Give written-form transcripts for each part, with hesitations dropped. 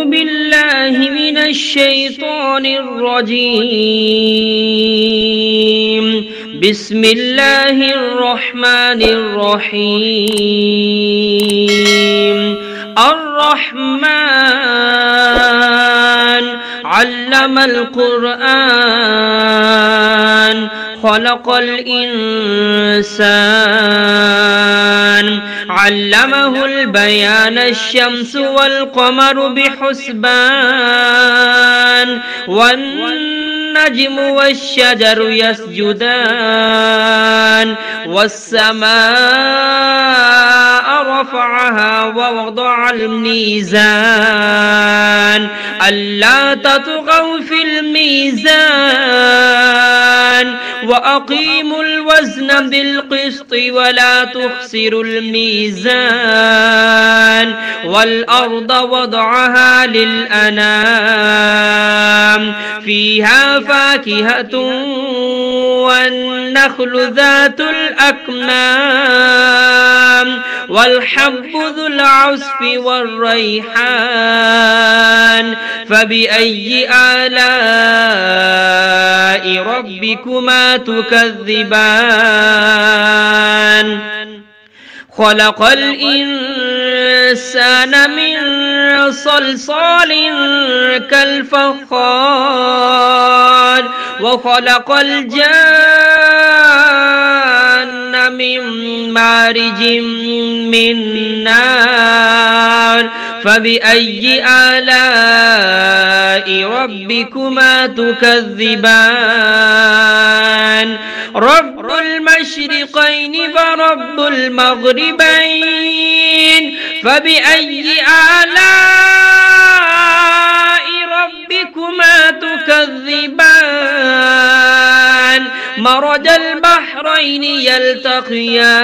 بالله من الشيطان الرجيم. بسم الله الرحمن الرحيم. الرحمن علم القرآن خلق الإنسان علمه البيان الشمس والقمر بحسبان والنجم والشجر يسجدان والسماء رفعها ووضع الميزان ألا تطغوا في الميزان وأقيموا الوزن بالقسط ولا تخسروا الميزان والأرض وضعها للأنام فيها فاكهة والنخل ذات الأكمام والحب ذو العصف والريحان فبأي آلاء ربكما تكذبان خلق الإنسان من صلصال كالفخار وخلق الجان من مارج من نار فبأي آلاء ربكما تكذبان رب المشرقين ورب المغربين فبأي آلاء ربكما تكذبان مرج البحرين يلتقيان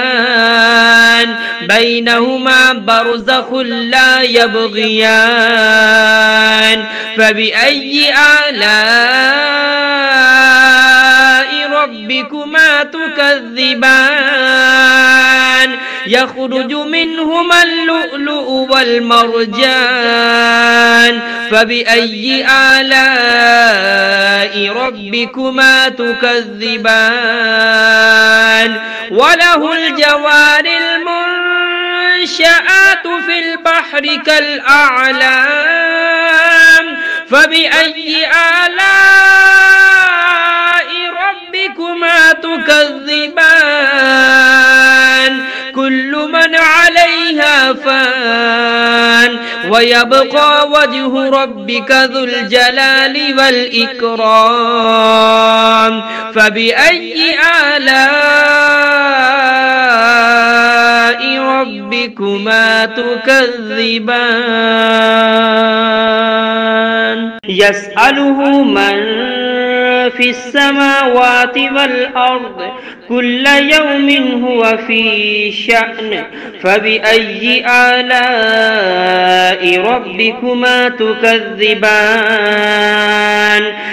بينهما برزخ لا يبغيان فبأي آلاء ربكما تكذبان يخرج منهما اللؤلؤ والمرجان فبأي آلاء ربكما تكذبان وله الجوار المنشآت في البحر كالأعلام فبأي آلاء ربكما تكذبان كل من عليها فان ويبقى وجه ربك ذو الجلال والإكرام فبأي آلاء ربكما تكذبان يسأله من في السماوات والأرض كل يوم هو في شأن فبأي آلاء ربكما تكذبان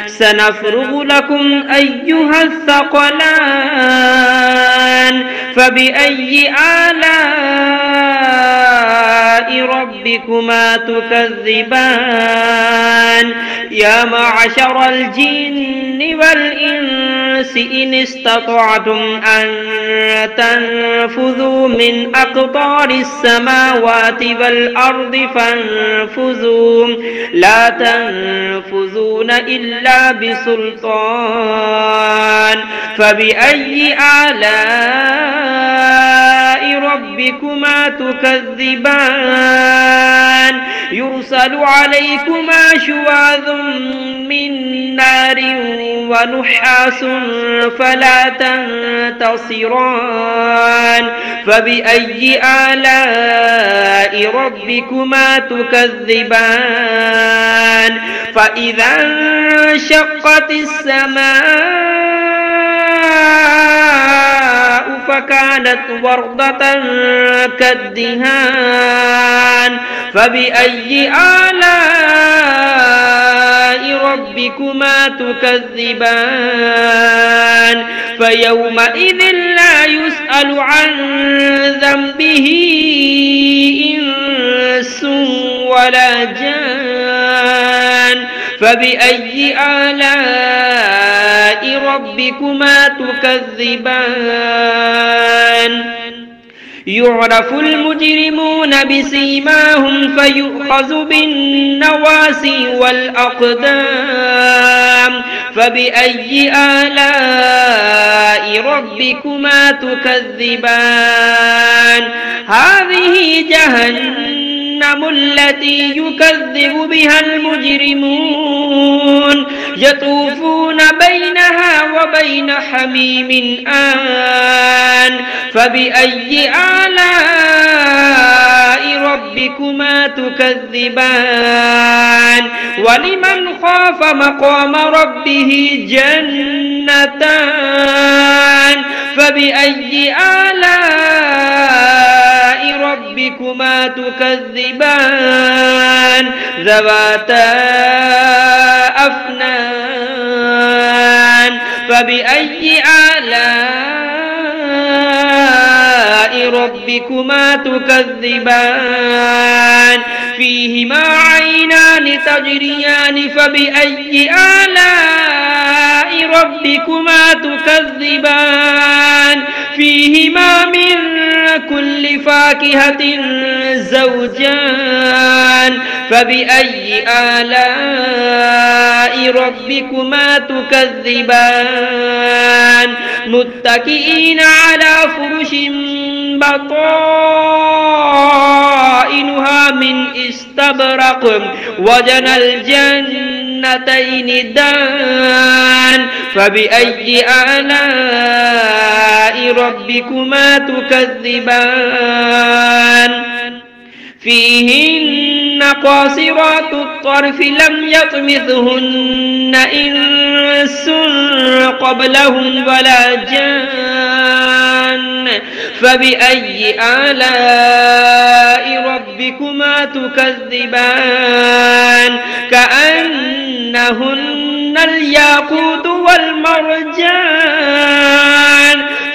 سنفرغ لكم أيها الثقلان فبأي آلاء ربكما تكذبان يا معشر الجن والإنس إن استطعتم أن تنفذوا من أقطار السماوات والأرض فانفذوا لا تنفذون إلا بسلطان فبأي آلاء ربكما تكذبان يرسل عليكما شواظ من نار ونحاس فلا تنتصران فبأي آلاء ربكما تكذبان فإذا انشقت السماء فكانت وردة كالدهان فبأي آلاء ربكما تكذبان فيومئذ لا يسأل عن ذنبه إنس ولا جان فبأي آلاء ربكما تكذبان يعرف المجرمون بسيماهم فيؤخذ بالنواسي والأقدام فبأي آلاء ربكما تكذبان هذه جهنم التي يكذب بها المجرمون يطوفون بينها وبين حميم آن فبأي آلاء ربكما تكذبان ولمن خاف مقام ربه جنتان فبأي آلاء ربكما تكذبان ذواتا أفنان فبأي آلاء ربكما تكذبان فيهما عينان تجريان فبأي آلاء ربكما تكذبان فيهما من كل فاكهة زوجان فبأي آلاء ربكما تكذبان متكئين على فرش بطائنها من استبرق وجنى الجنتين دان فبأي آلاء ربكما تكذبان فيهن قاصرات الطرف لم يطمثهن إنس قبلهم ولا جان فبأي آلاء ربكما تكذبان كأنهن الياقوت والمرجان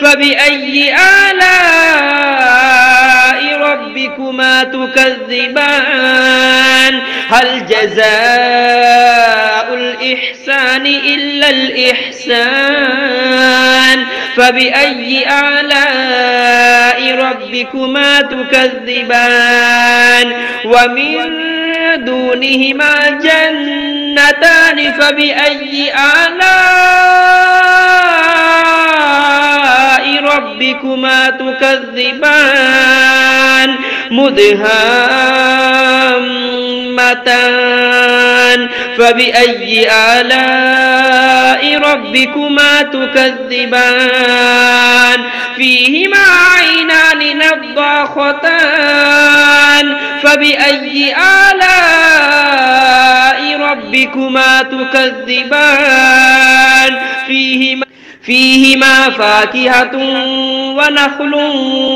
فبأي آلاء ربكما تكذبان هل جزاء الإحسان إلا الإحسان فبأي آلاء ربكما تكذبان ومن دونهما جنتان فبأي آلاء ربكما تكذبان مدهامتان فبأي آلاء ربكما تكذبان فيهما عينان نضاختان فبأي آلاء ربكما تكذبان فيهما فاكهة ونخل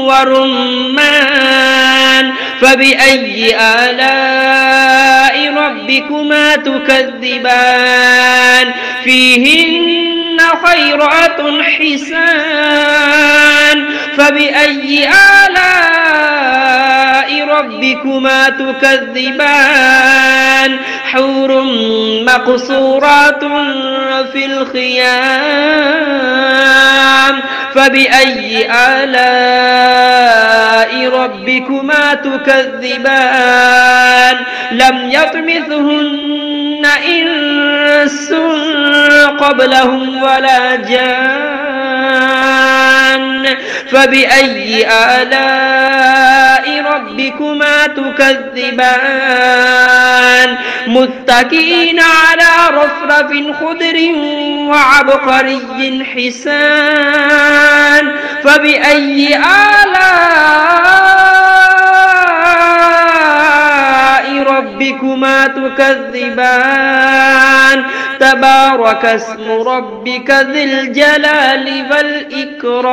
ورمان فبأي آلاء ربكما تكذبان فيهن خيرات حسان فبأي آلاء ربكما تكذبان حور مقصورات في الخيام فبأي آلاء ربكما تكذبان لم يطمثهن إنس قبلهم ولا جان فبأي آلاء ربكما تكذبان متكئين على رفرف خضر وعبقري حسان فبأي آلاء ربكما تكذبان تبارك اسم ربك ذي الجلال والإكرام.